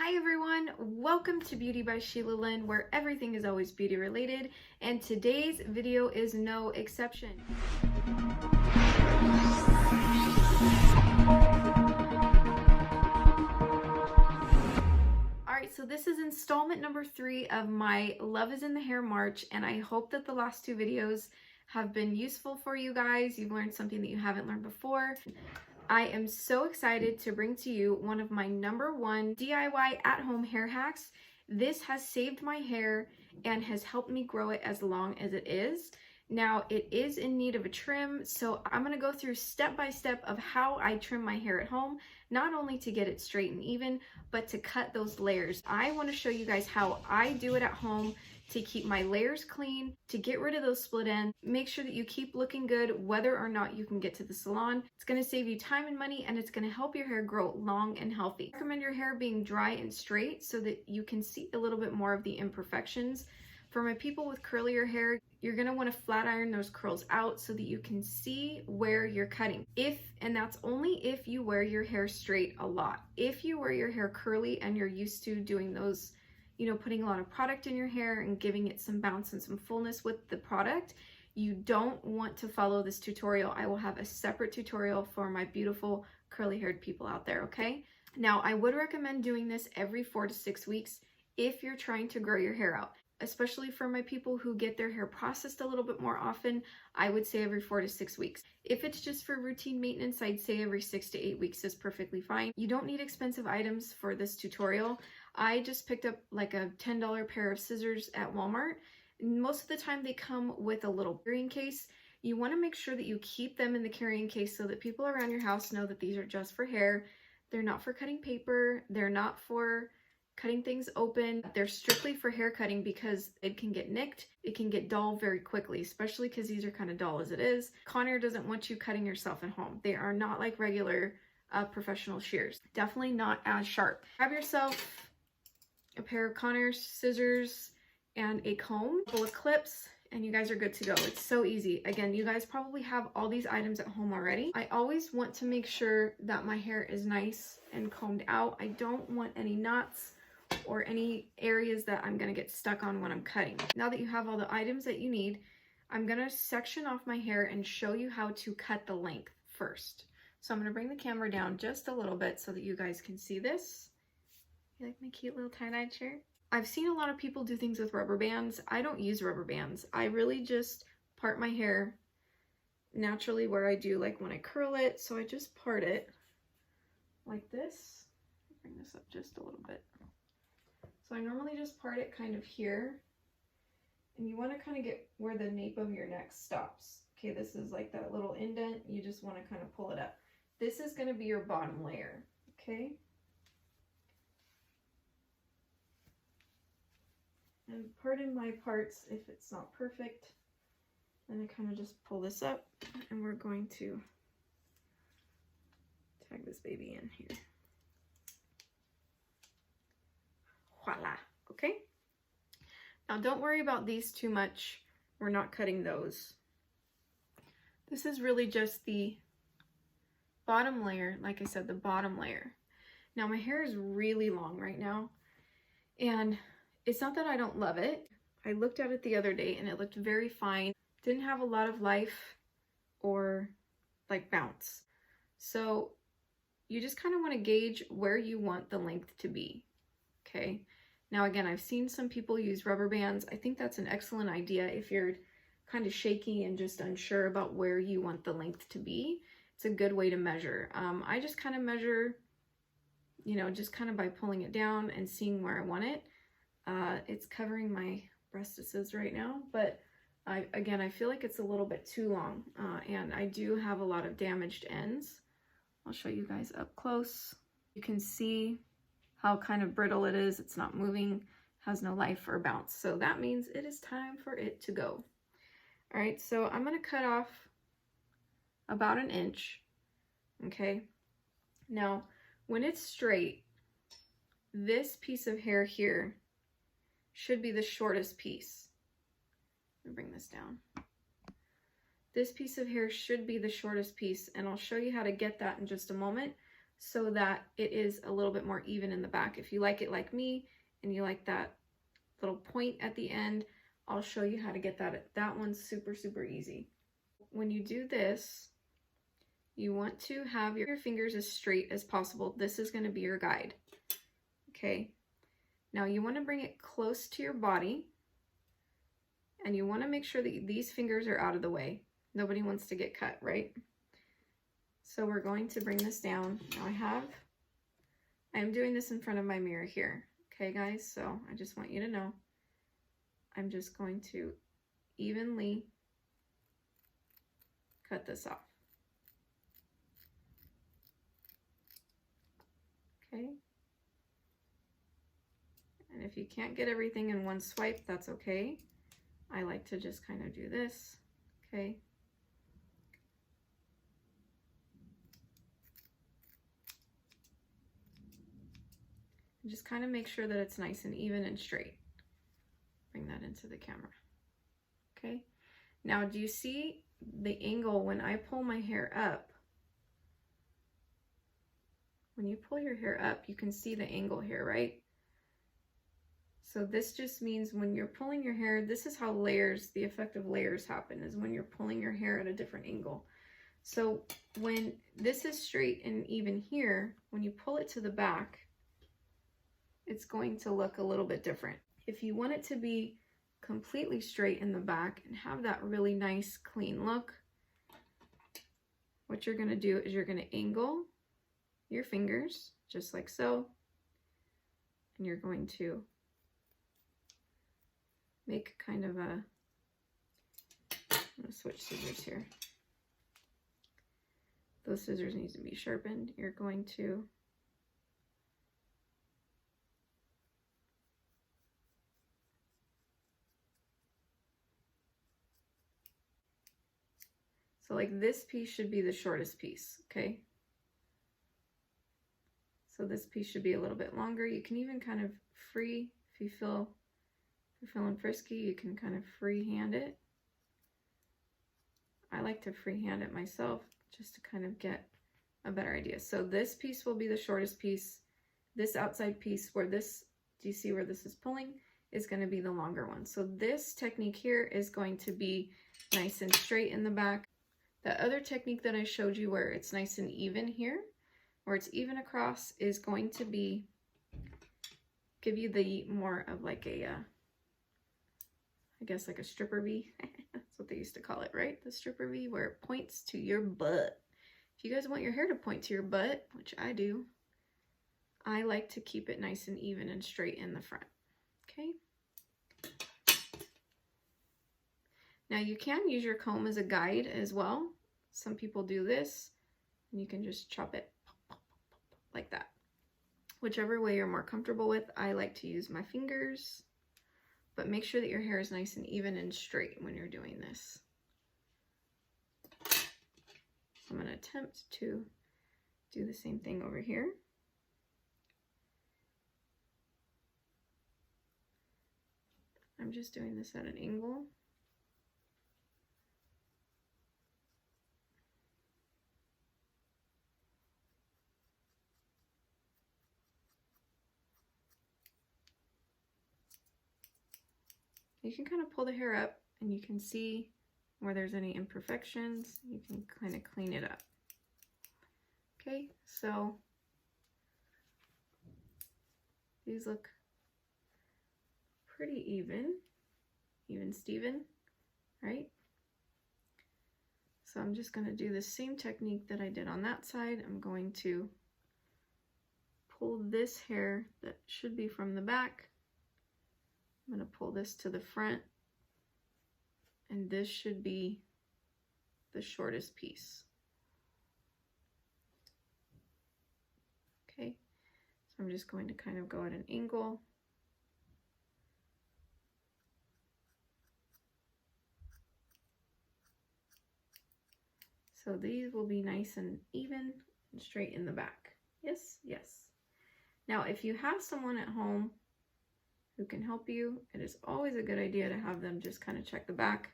Hi everyone, welcome to Beauty by Sheila Lynn, where everything is always beauty related, and today's video is no exception. Alright, so this is installment number 3 of my Love is in the Hair March, and I hope that the last 2 videos have been useful for you guys. You've learned something that you haven't learned before. I am so excited to bring to you one of my #1 DIY at-home hair hacks. This has saved my hair and has helped me grow it as long as it is. Now, it is in need of a trim, so I'm going to go through step by step of how I trim my hair at home, not only to get it straight and even, but to cut those layers. I want to show you guys how I do it at home to keep my layers clean, to get rid of those split ends, make sure that you keep looking good whether or not you can get to the salon. It's going to save you time and money, and it's going to help your hair grow long and healthy. I recommend your hair being dry and straight so that you can see a little bit more of the imperfections. For my people with curlier hair, you're going to want to flat iron those curls out so that you can see where you're cutting. And that's only if you wear your hair straight a lot. If you wear your hair curly and you're used to doing those, putting a lot of product in your hair and giving it some bounce and some fullness with the product, you don't want to follow this tutorial. I will have a separate tutorial for my beautiful curly haired people out there, okay? Now, I would recommend doing this every 4 to 6 weeks if you're trying to grow your hair out. Especially for my people who get their hair processed a little bit more often, I would say every 4 to 6 weeks. If it's just for routine maintenance, I'd say every 6 to 8 weeks is perfectly fine. You don't need expensive items for this tutorial. I just picked up like a $10 pair of scissors at Walmart. Most of the time they come with a little carrying case. You want to make sure that you keep them in the carrying case so that people around your house know that these are just for hair. They're not for cutting paper. They're not for cutting things open. They're strictly for hair cutting because it can get nicked. It can get dull very quickly, especially because these are kind of dull as it is. Conair doesn't want you cutting yourself at home. They are not like regular professional shears. Definitely not as sharp. Grab yourself a pair of Conair scissors and a comb, full of clips, and you guys are good to go. It's so easy. Again, you guys probably have all these items at home already. I always want to make sure that my hair is nice and combed out. I don't want any knots or any areas that I'm gonna get stuck on when I'm cutting. Now that you have all the items that you need, I'm gonna section off my hair and show you how to cut the length first. So I'm gonna bring the camera down just a little bit so that you guys can see this. You like my cute little tie-dyed shirt? I've seen a lot of people do things with rubber bands. I don't use rubber bands. I really just part my hair naturally where I do like when I curl it. So I just part it like this. Bring this up just a little bit. So I normally just part it kind of here, and you want to kind of get where the nape of your neck stops. Okay, this is like that little indent. You just want to kind of pull it up. This is going to be your bottom layer, okay? And pardon my parts if it's not perfect. Then I kind of just pull this up, and we're going to tag this baby in here. Voila. Okay. Now don't worry about these too much. We're not cutting those. This is really just the bottom layer. Like I said, the bottom layer. Now my hair is really long right now, and it's not that I don't love it. I looked at it the other day and it looked very fine. Didn't have a lot of life or like bounce. So you just kind of want to gauge where you want the length to be. Okay. Now again, I've seen some people use rubber bands. I think that's an excellent idea if you're kind of shaky and just unsure about where you want the length to be. It's a good way to measure. I just kind of measure, just kind of by pulling it down and seeing where I want it. It's covering my breastises right now, but I feel like it's a little bit too long, and I do have a lot of damaged ends. I'll show you guys up close. You can see how kind of brittle it is. It's not moving, has no life or bounce. So that means it is time for it to go. All right, so I'm gonna cut off about 1 inch, okay? Now, when it's straight, this piece of hair here should be the shortest piece. Let me bring this down. This piece of hair should be the shortest piece, and I'll show you how to get that in just a moment. so that it is a little bit more even in the back. If you like it like me and you like that little point at the end, I'll show you how to get that. That one's super, super easy. When you do this, you want to have your fingers as straight as possible. This is going to be your guide. Okay. Now you want to bring it close to your body, and you want to make sure that these fingers are out of the way. Nobody wants to get cut, right? So we're going to bring this down. Now I'm doing this in front of my mirror here. Okay, guys, so I just want you to know, I'm just going to evenly cut this off. Okay. And if you can't get everything in one swipe, that's okay. I like to just kind of do this, okay? And just kind of make sure that it's nice and even and straight. Bring that into the camera, okay? Now, do you see the angle when I pull my hair up? When you pull your hair up, you can see the angle here, right? So this just means when you're pulling your hair, this is how layers, the effect of layers happen, is when you're pulling your hair at a different angle. So when this is straight and even here, when you pull it to the back, it's going to look a little bit different. If you want it to be completely straight in the back and have that really nice, clean look, what you're going to do is you're going to angle your fingers just like so, and you're going to make kind of a, I'm going to switch scissors here. Those scissors need to be sharpened. You're going to so like this piece should be the shortest piece, okay? So this piece should be a little bit longer. You can even kind of free, if you're feeling frisky, you can kind of freehand it. I like to freehand it myself just to kind of get a better idea. So this piece will be the shortest piece. This outside piece where this, do you see where this is pulling, is going to be the longer one. So this technique here is going to be nice and straight in the back. The other technique that I showed you where it's nice and even here, where it's even across, is going to be, give you the more of like a, I guess like a stripper V. That's what they used to call it, right? The stripper V, where it points to your butt. If you guys want your hair to point to your butt, which I do, I like to keep it nice and even and straight in the front, okay? Now you can use your comb as a guide as well. Some people do this, and you can just chop it like that. Whichever way you're more comfortable with. I like to use my fingers, but make sure that your hair is nice and even and straight when you're doing this. I'm going to attempt to do the same thing over here. I'm just doing this at an angle. You can kind of pull the hair up and you can see where there's any imperfections. You can kind of clean it up. Okay, so these look pretty even Steven, right? So I'm just going to do the same technique that I did on that side. I'm going to pull this hair that should be from the back. I'm going to pull this to the front, and this should be the shortest piece. Okay, so I'm just going to kind of go at an angle. So these will be nice and even and straight in the back. Yes, yes. Now, if you have someone at home who can help you, it is always a good idea to have them just kind of check the back.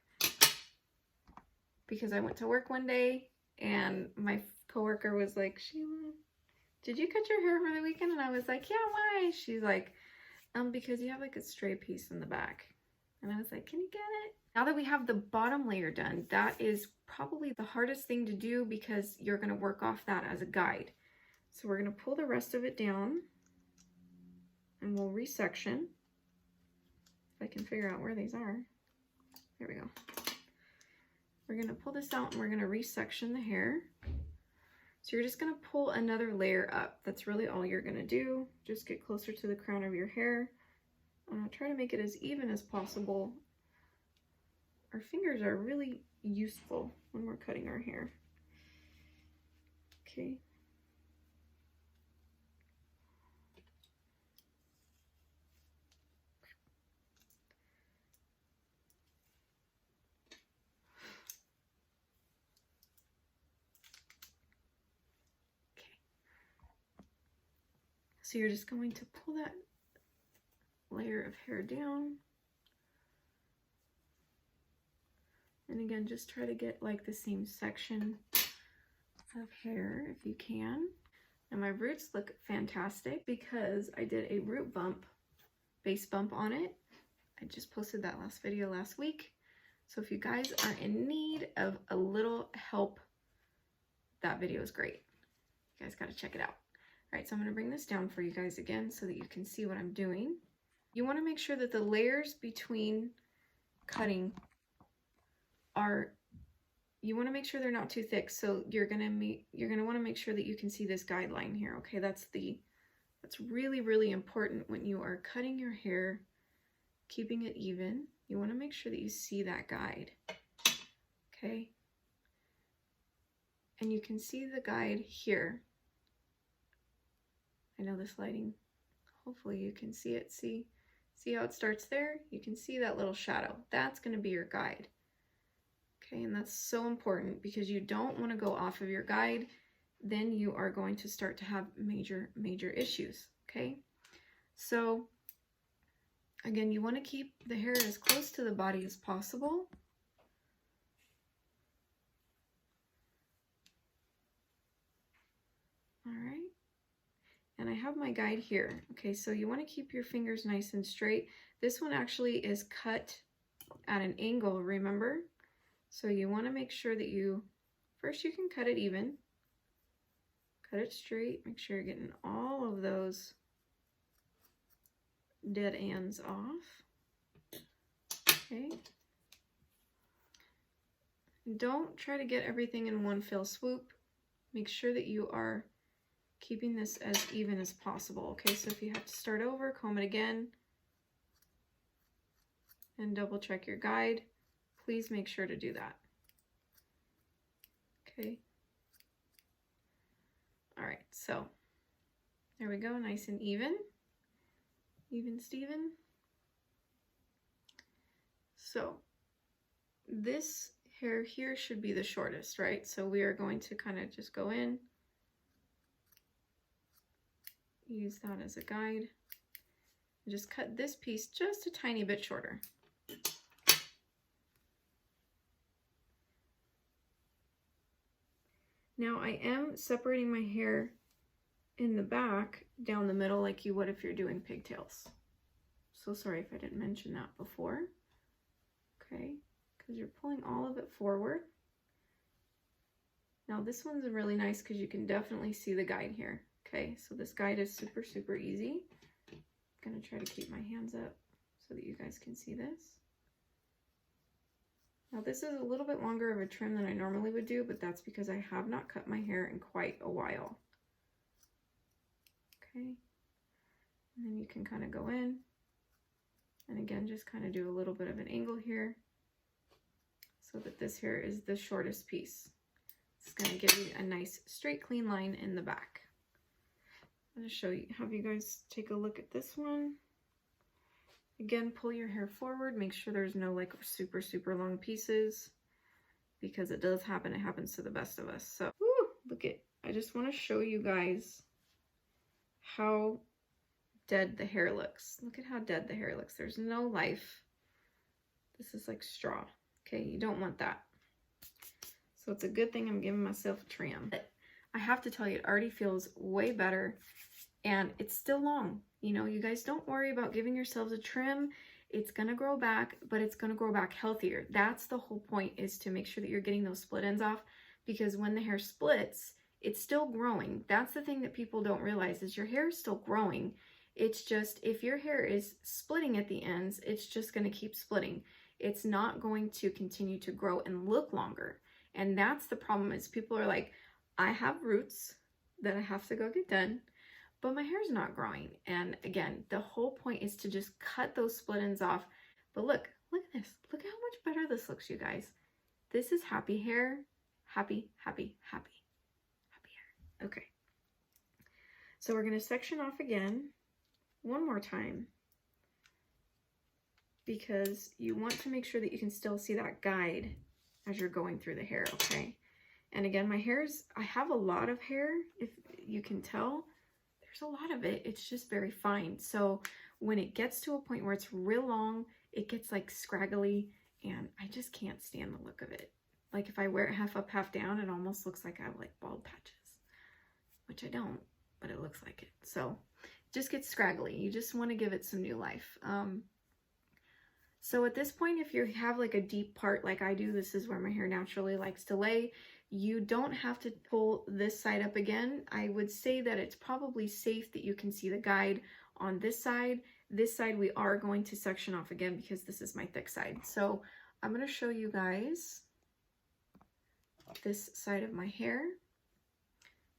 Because I went to work one day and my coworker was like, Sheila, did you cut your hair over the weekend? And I was like, yeah, why? She's like, because you have like a stray piece in the back. And I was like, can you get it? Now that we have the bottom layer done, that is probably the hardest thing to do because you're gonna work off that as a guide. So we're gonna pull the rest of it down and we'll resection. If I can figure out where these are. There we go. We're gonna pull this out and we're gonna resection the hair. So you're just gonna pull another layer up. That's really all you're gonna do. Just get closer to the crown of your hair. Try to make it as even as possible. Our fingers are really useful when we're cutting our hair. Okay. So you're just going to pull that layer of hair down. And again, just try to get like the same section of hair if you can. And my roots look fantastic because I did a root bump, base bump on it. I just posted that last video last week. So if you guys are in need of a little help, that video is great. You guys got to check it out. All right, so I'm going to bring this down for you guys again so that you can see what I'm doing. You want to make sure that the layers between cutting you want to make sure they're not too thick. So you're going to want to make sure that you can see this guideline here. Okay, that's really, really important when you are cutting your hair, keeping it even. You want to make sure that you see that guide. Okay. And you can see the guide here. I know this lighting, hopefully you can see it. See how it starts there? You can see that little shadow. That's going to be your guide. Okay, and that's so important because you don't want to go off of your guide. Then you are going to start to have major issues. Okay, so again, you want to keep the hair as close to the body as possible. All right. And I have my guide here. Okay, so you want to keep your fingers nice and straight. This one actually is cut at an angle, remember? So you want to make sure that first you can cut it even. Cut it straight. Make sure you're getting all of those dead ends off. Okay. Don't try to get everything in one fell swoop. Make sure that you are keeping this as even as possible. Okay, so if you have to start over, comb it again and double check your guide. Please make sure to do that. Okay. All right, so there we go, nice and even. Even Steven. So this hair here should be the shortest, right? So we are going to kind of just go in, use that as a guide, and just cut this piece just a tiny bit shorter. Now I am separating my hair in the back down the middle like you would if you're doing pigtails. So sorry if I didn't mention that before. Okay, because you're pulling all of it forward. Now this one's really nice because you can definitely see the guide here. Okay, so this guide is super easy. I'm gonna try to keep my hands up so that you guys can see this. Now this is a little bit longer of a trim than I normally would do, but that's because I have not cut my hair in quite a while. Okay, and then you can kind of go in, and again, just kind of do a little bit of an angle here so that this here is the shortest piece. It's gonna give you a nice straight clean line in the back. I'm gonna show you, have you guys take a look at this one. Again, pull your hair forward, make sure there's no like super long pieces because it does happen. It happens to the best of us. So, look at, I just want to show you guys how dead the hair looks. Look at how dead the hair looks. There's no life. This is like straw. Okay, you don't want that. So it's a good thing I'm giving myself a trim. I have to tell you, it already feels way better, and it's still long. You know, you guys don't worry about giving yourselves a trim. It's gonna grow back, but it's gonna grow back healthier. That's the whole point, is to make sure that you're getting those split ends off, because when the hair splits, it's still growing. That's the thing that people don't realize, is your hair is still growing. It's just, if your hair is splitting at the ends, it's just gonna keep splitting. It's not going to continue to grow and look longer. And that's the problem, is people are like, I have roots that I have to go get done, but my hair's not growing. And again, the whole point is to just cut those split ends off. But look at this. Look at how much better this looks, you guys. This is happy hair. Happy, happy, happy, happy hair. Okay. So we're going to section off again one more time, because you want to make sure that you can still see that guide as you're going through the hair, okay? And again, my hair is, I have a lot of hair, if you can tell. There's a lot of it. It's just very fine. So when it gets to a point where it's real long, it gets like scraggly, and I just can't stand the look of it. Like if I wear it half up, half down, it almost looks like I have like bald patches, which I don't, but it looks like it. So it just gets scraggly. You just want to give it some new life. So at this point, if you have like a deep part like I do, this is where my hair naturally likes to lay, you don't have to pull this side up again. I would say that it's probably safe that you can see the guide on this side. This side we are going to section off again, because this is my thick side. So I'm going to show you guys this side of my hair.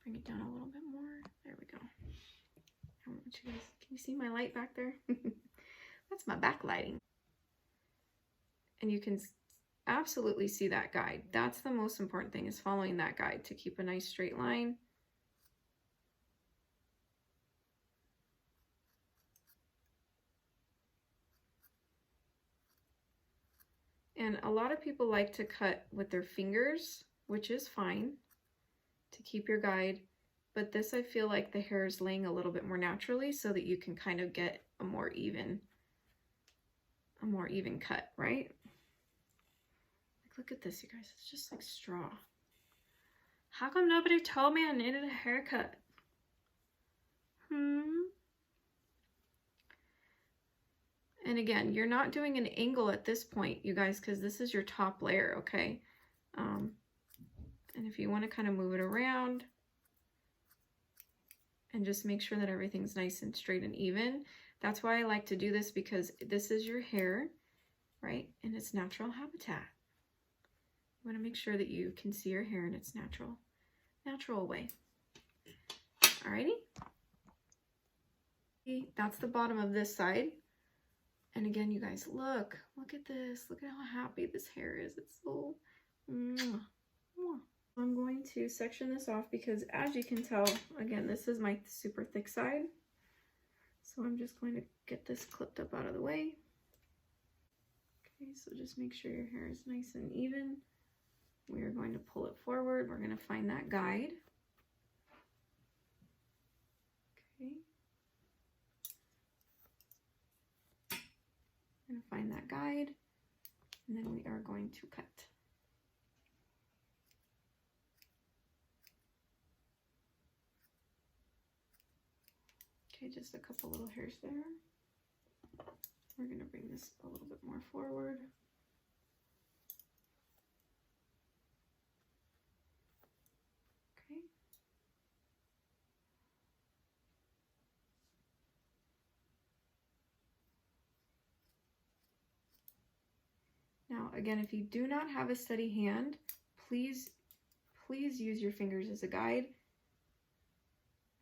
Bring it down a little bit more. There we go. I want you guys, can you see my light back there? That's my backlighting. And you can absolutely see that guide. That's the most important thing, is following that guide to keep a nice straight line. And a lot of people like to cut with their fingers, which is fine to keep your guide. But this, I feel like the hair is laying a little bit more naturally, so that you can kind of get a more even cut, right? Look at this, you guys. It's just like straw. How come nobody told me I needed a haircut? And again, you're not doing an angle at this point, you guys, because this is your top layer, okay? And if you want to kind of move it around and just make sure that everything's nice and straight and even. That's why I like to do this, because this is your hair, right? In its natural habitat. You want to make sure that you can see your hair in its natural way. Alrighty. That's the bottom of this side. And again, you guys, look at this. Look at how happy this hair is. It's so, mwah, mwah. I'm going to section this off, because as you can tell, again, this is my super thick side. So I'm just going to get this clipped up out of the way. Okay, so just make sure your hair is nice and even. We are going to pull it forward. We're going to find that guide. Okay. We're going to find that guide, and then we are going to cut. Okay, just a couple little hairs there. We're going to bring this a little bit more forward. Okay. Now, again, if you do not have a steady hand, please use your fingers as a guide,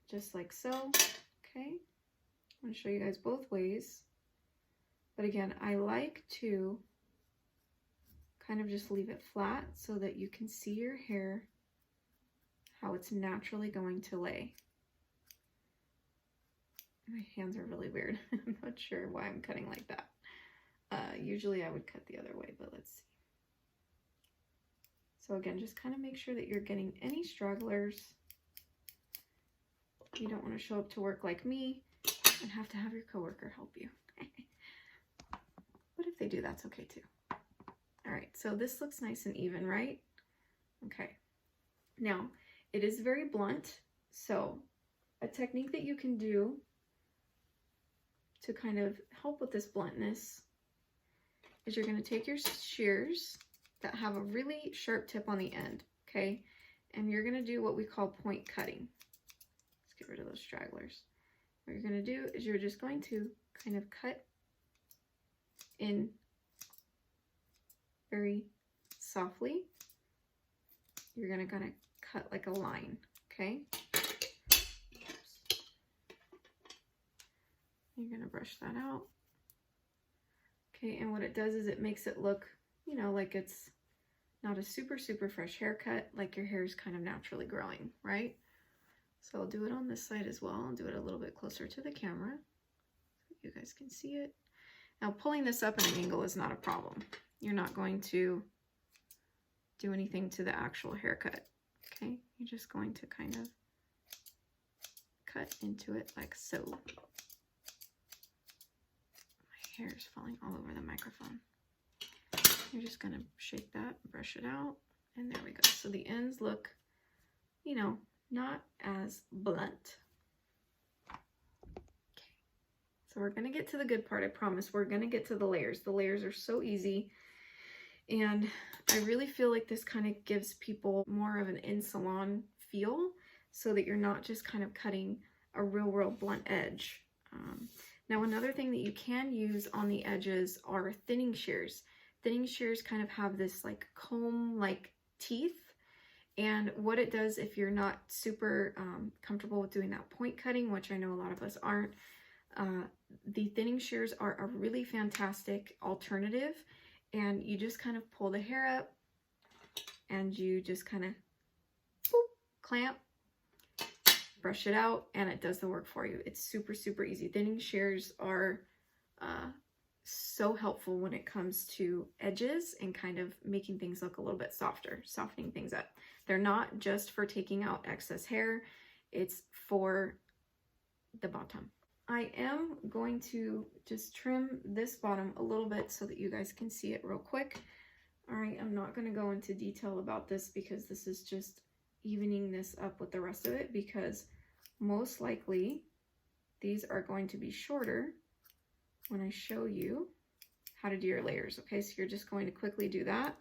just like so. Okay, I'm going to show you guys both ways. But again, I like to kind of just leave it flat so that you can see your hair, how it's naturally going to lay. My hands are really weird. I'm not sure why I'm cutting like that. Usually I would cut the other way, but let's see. So again, just kind of make sure that you're getting any stragglers. You don't want to show up to work like me and have to have your coworker help you. But if they do, that's okay too. All right, so this looks nice and even, right? Okay. Now, it is very blunt. So a technique that you can do to kind of help with this bluntness is you're going to take your shears that have a really sharp tip on the end, okay? And you're going to do what we call point cutting. Let's get rid of those stragglers. What you're going to do is you're just going to kind of cut in very softly. You're going to kind of cut like a line, okay? Oops. You're going to brush that out. Okay, and what it does is it makes it look, you know, like it's not a super fresh haircut, like your hair is kind of naturally growing, right? So I'll do it on this side as well. I'll do it a little bit closer to the camera so you guys can see it. Now pulling this up at an angle is not a problem. You're not going to do anything to the actual haircut, okay? You're just going to kind of cut into it like so. My hair is falling all over the microphone. You're just gonna shake that, brush it out, and there we go. So the ends look, you know, not as blunt. Okay, so we're gonna get to the good part, I promise. We're gonna get to the layers. The layers are so easy, and I really feel like this kind of gives people more of an in-salon feel, so that you're not just kind of cutting a real blunt edge. Now another thing that you can use on the edges are thinning shears. Thinning shears kind of have this like comb-like teeth, and what it does if you're not super comfortable with doing that point cutting, which I know a lot of us aren't, the thinning shears are a really fantastic alternative, and you just kind of pull the hair up and you just kind of clamp, brush it out, and it does the work for you. It's super easy. Thinning shears are so helpful when it comes to edges and kind of making things look a little bit softer, softening things up. They're not just for taking out excess hair, it's for the bottom. I am going to just trim this bottom a little bit so that you guys can see it real quick. All right, I'm not going to go into detail about this because this is just evening this up with the rest of it, because most likely these are going to be shorter when I show you how to do your layers. Okay, so you're just going to quickly do that.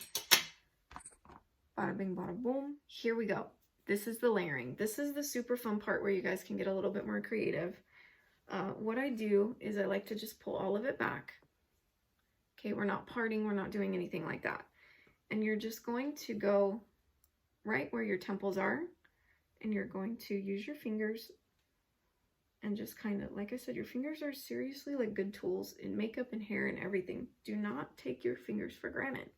Bada bing, bada boom. Here we go. This is the layering. This is the super fun part where you guys can get a little bit more creative. What I do is I like to just pull all of it back. Okay, we're not parting, we're not doing anything like that. And you're just going to go right where your temples are, and you're going to use your fingers and just kind of, like I said, your fingers are seriously like good tools in makeup and hair and everything. Do not take your fingers for granted.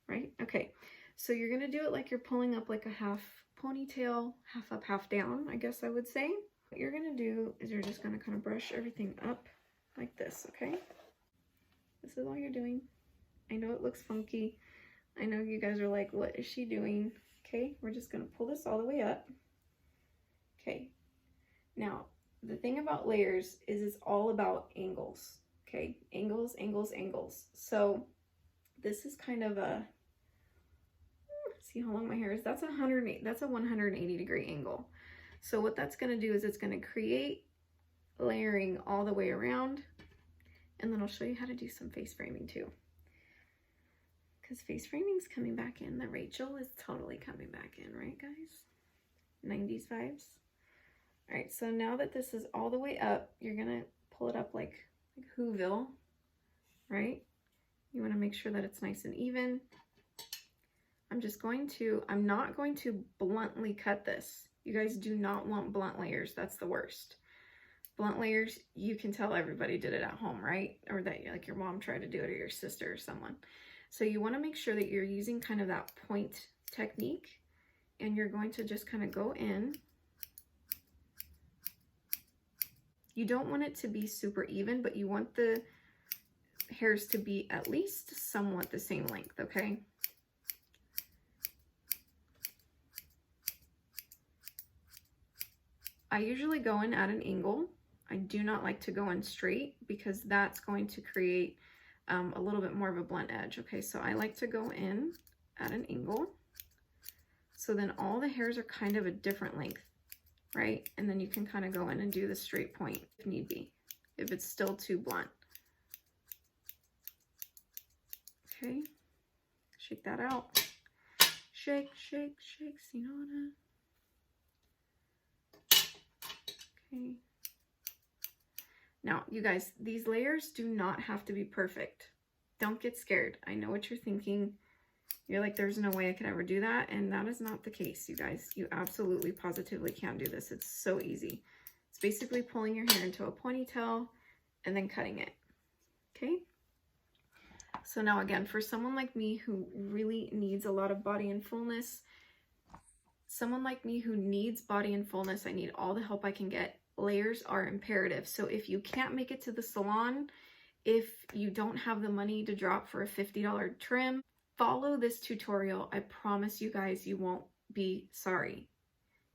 Right? Okay, so you're going to do it like you're pulling up like a half ponytail, half up, half down, I guess I would say. What you're going to do is you're just going to kind of brush everything up like this, okay? This is all you're doing. I know it looks funky. I know you guys are like, what is she doing? Okay, we're just going to pull this all the way up. Okay. Now, the thing about layers is it's all about angles, okay? Angles, angles, angles. So this is kind of a, see how long my hair is? That's a 180 degree angle. So what that's going to do is it's going to create layering all the way around. And then I'll show you how to do some face framing too. Because face framing's coming back in. The Rachel is totally coming back in, right guys? 90s vibes. All right, so now that this is all the way up, you're gonna pull it up like Whoville, right? You wanna make sure that it's nice and even. I'm not going to bluntly cut this. You guys do not want blunt layers, that's the worst. Blunt layers, you can tell everybody did it at home, right? Or that like your mom tried to do it, or your sister or someone. So you wanna make sure that you're using kind of that point technique, and you're going to just kind of go in. You don't want it to be super even, but you want the hairs to be at least somewhat the same length, okay? I usually go in at an angle. I do not like to go in straight because that's going to create a little bit more of a blunt edge, okay? So I like to go in at an angle So then all the hairs are kind of a different length, right? And then you can kind of go in and do the straight point if need be, if it's still too blunt. Okay, shake that out. Shake, shake, shake, Sinona. Okay. Now, you guys, these layers do not have to be perfect. Don't get scared. I know what you're thinking. You're like, there's no way I could ever do that. And that is not the case, you guys. You absolutely, positively can do this. It's so easy. It's basically pulling your hair into a ponytail and then cutting it. Okay? So now again, for someone like me who really needs a lot of body and fullness, I need all the help I can get. Layers are imperative. So if you can't make it to the salon, if you don't have the money to drop for a $50 trim, follow this tutorial. I promise you guys, you won't be sorry.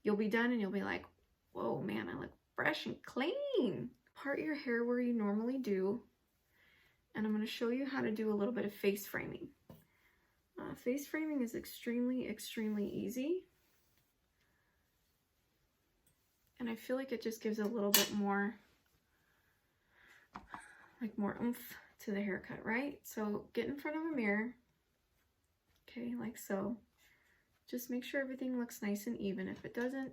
You'll be done and you'll be like, whoa, man, I look fresh and clean. Part your hair where you normally do. And I'm going to show you how to do a little bit of face framing. Face framing is extremely, extremely easy. And I feel like it just gives a little bit more, like more oomph to the haircut, right? So get in front of a mirror. Okay, like so. Just make sure everything looks nice and even. If it doesn't,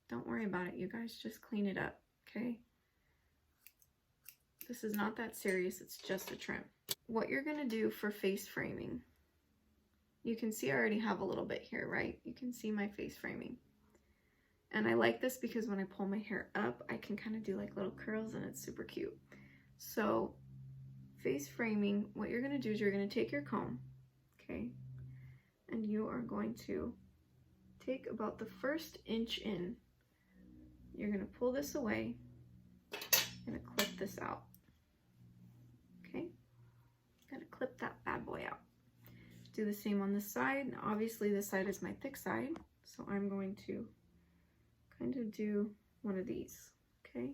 don't worry about it, you guys. Just clean it up, okay? This is not that serious. It's just a trim. What you're going to do for face framing, you can see I already have a little bit here, right? You can see my face framing. And I like this because when I pull my hair up, I can kind of do like little curls and it's super cute. So face framing, what you're going to do is you're going to take your comb, okay? And you are going to take about the first inch in. You're going to pull this away. You're going to clip this out. Okay? Going to clip that bad boy out. Do the same on this side. Now, obviously, this side is my thick side, so I'm going to kind of do one of these, okay?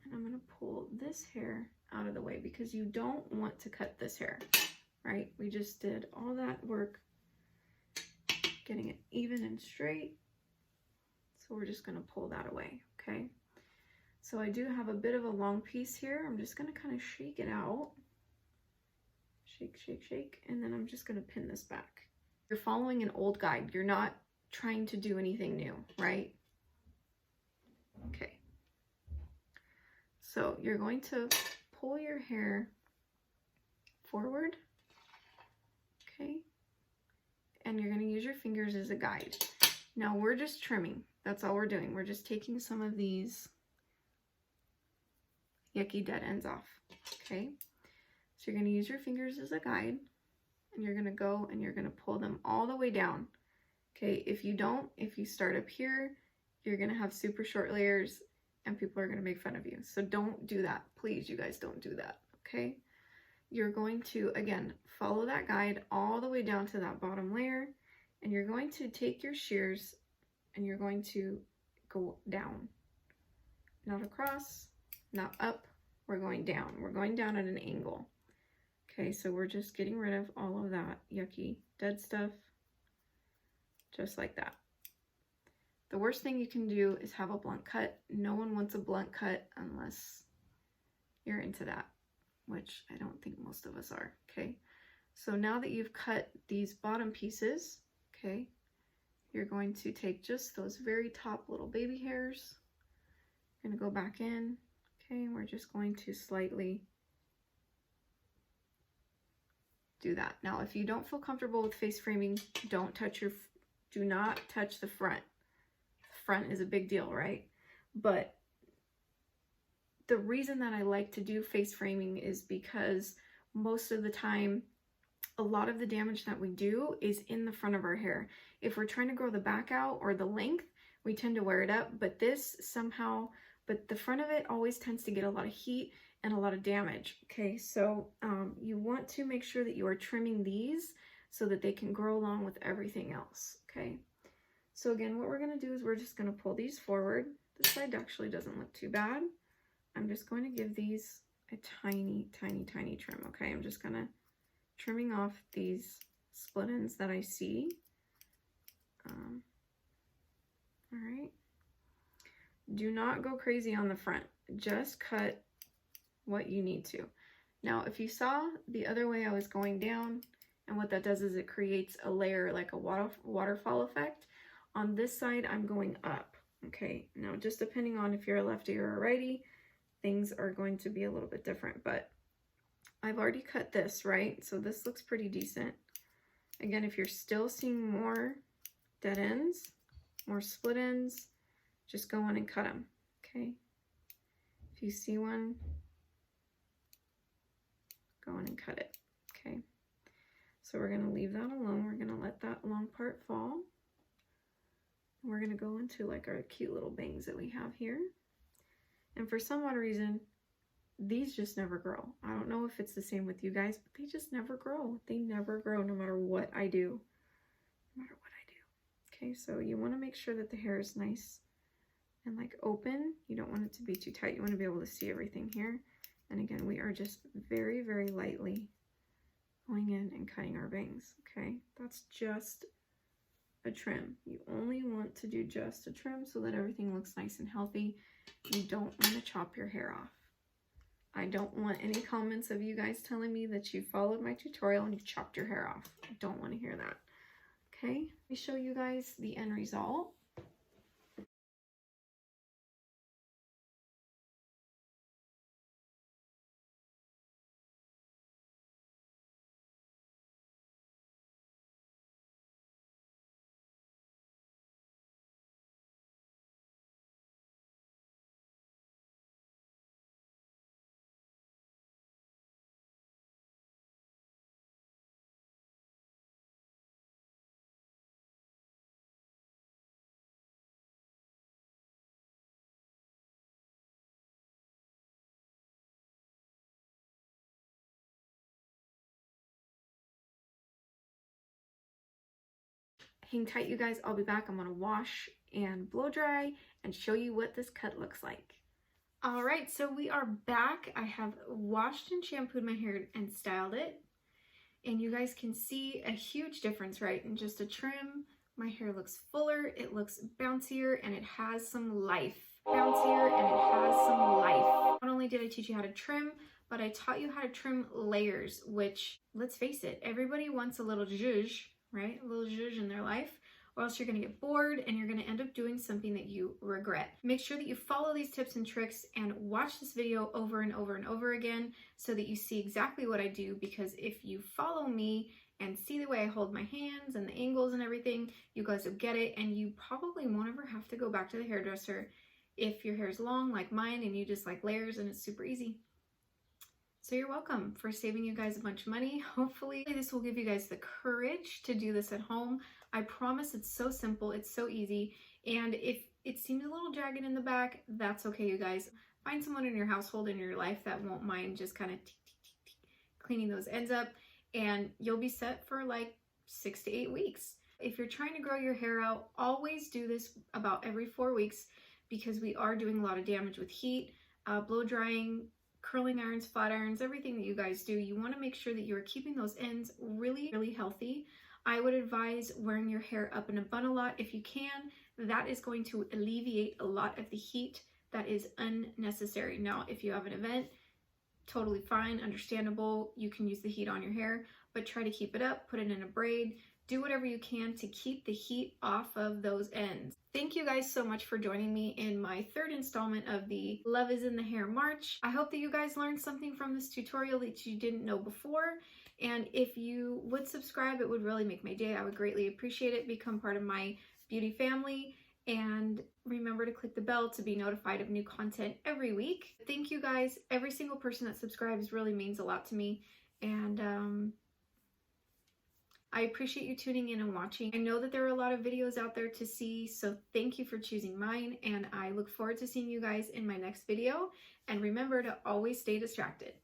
And I'm going to pull this hair out of the way because you don't want to cut this hair, right? We just did all that work getting it even and straight. So we're just going to pull that away, okay? So I do have a bit of a long piece here. I'm just going to kind of shake it out. Shake, shake, shake. And then I'm just going to pin this back. You're following an old guide. You're not trying to do anything new, right? Okay. So you're going to pull your hair forward, okay? And you're going to use your fingers as a guide. Now we're just trimming. That's all we're doing. We're just taking some of these yucky dead ends off, okay? So you're going to use your fingers as a guide, and you're going to go and you're going to pull them all the way down, okay? If you start up here, you're going to have super short layers and people are going to make fun of you. So don't do that. Please, you guys, don't do that, okay? You're going to, again, follow that guide all the way down to that bottom layer, and you're going to take your shears and you're going to go down. Not across, not up, we're going down. We're going down at an angle. Okay, so we're just getting rid of all of that yucky dead stuff, just like that. The worst thing you can do is have a blunt cut. No one wants a blunt cut unless you're into that, which I don't think most of us are, okay? So now that you've cut these bottom pieces, okay, you're going to take just those very top little baby hairs. You're going to go back in, okay, and we're just going to slightly do that. Now, if you don't feel comfortable with face framing, do not touch the front. The front is a big deal, right? But the reason that I like to do face framing is because most of the time, a lot of the damage that we do is in the front of our hair. If we're trying to grow the back out or the length, we tend to wear it up, but the front of it always tends to get a lot of heat and a lot of damage, okay? So you want to make sure that you are trimming these so that they can grow along with everything else, okay? So again, what we're gonna do is we're just gonna pull these forward. This side actually doesn't look too bad. I'm just going to give these a tiny, tiny, tiny trim, okay? I'm just gonna trimming off these split ends that I see. All right. Do not go crazy on the front. Just cut what you need to. Now, if you saw the other way I was going down, and what that does is it creates a layer like a waterfall effect. On this side, I'm going up. Okay, now just depending on if you're a lefty or a righty, things are going to be a little bit different, but I've already cut this, right? So this looks pretty decent. Again, if you're still seeing more dead ends, more split ends, just go in and cut them, okay? If you see one, go in and cut it, okay? So we're gonna leave that alone. We're gonna let that long part fall. We're gonna go into like our cute little bangs that we have here. And for some odd reason, these just never grow. I don't know if it's the same with you guys, but they just never grow. They never grow no matter what I do. No matter what I do. Okay, so you wanna make sure that the hair is nice and like open. You don't want it to be too tight. You wanna be able to see everything here. And again, we are just very, very lightly going in and cutting our bangs, okay? That's just a trim. You only want to do just a trim so that everything looks nice and healthy. You don't want to chop your hair off. I don't want any comments of you guys telling me that you followed my tutorial and you chopped your hair off. I don't want to hear that, okay? Let me show you guys the end result. Hang tight, you guys. I'll be back. I'm gonna wash and blow dry and show you what this cut looks like. All right, so we are back. I have washed and shampooed my hair and styled it. And you guys can see a huge difference, right? In just a trim, my hair looks fuller, it looks bouncier, and it has some life. Bouncier, and it has some life. Not only did I teach you how to trim, but I taught you how to trim layers, which, let's face it, everybody wants a little zhuzh, right? A little zhuzh in their life, or else you're gonna get bored and you're gonna end up doing something that you regret. Make sure that you follow these tips and tricks and watch this video over and over and over again so that you see exactly what I do, because if you follow me and see the way I hold my hands and the angles and everything, you guys will get it, and you probably won't ever have to go back to the hairdresser if your hair is long like mine and you just like layers and it's super easy. So you're welcome for saving you guys a bunch of money. Hopefully this will give you guys the courage to do this at home. I promise it's so simple, it's so easy, and if it seems a little jagged in the back, that's okay, you guys. Find someone in your household, in your life, that won't mind just kind of cleaning those ends up, and you'll be set for like 6 to 8 weeks. If you're trying to grow your hair out, always do this about every 4 weeks, because we are doing a lot of damage with heat, blow drying, curling irons, flat irons, everything that you guys do. You want to make sure that you are keeping those ends really, really healthy. I would advise wearing your hair up in a bun a lot if you can. That is going to alleviate a lot of the heat that is unnecessary. Now, if you have an event, totally fine, understandable. You can use the heat on your hair, but try to keep it up, put it in a braid, do whatever you can to keep the heat off of those ends. Thank you guys so much for joining me in my third installment of the Love is in the Hair March. I hope that you guys learned something from this tutorial that you didn't know before. And if you would subscribe, it would really make my day. I would greatly appreciate it. Become part of my beauty family. And remember to click the bell to be notified of new content every week. Thank you guys. Every single person that subscribes really means a lot to me. And I appreciate you tuning in and watching. I know that there are a lot of videos out there to see, so thank you for choosing mine. And I look forward to seeing you guys in my next video. And remember to always stay distracted.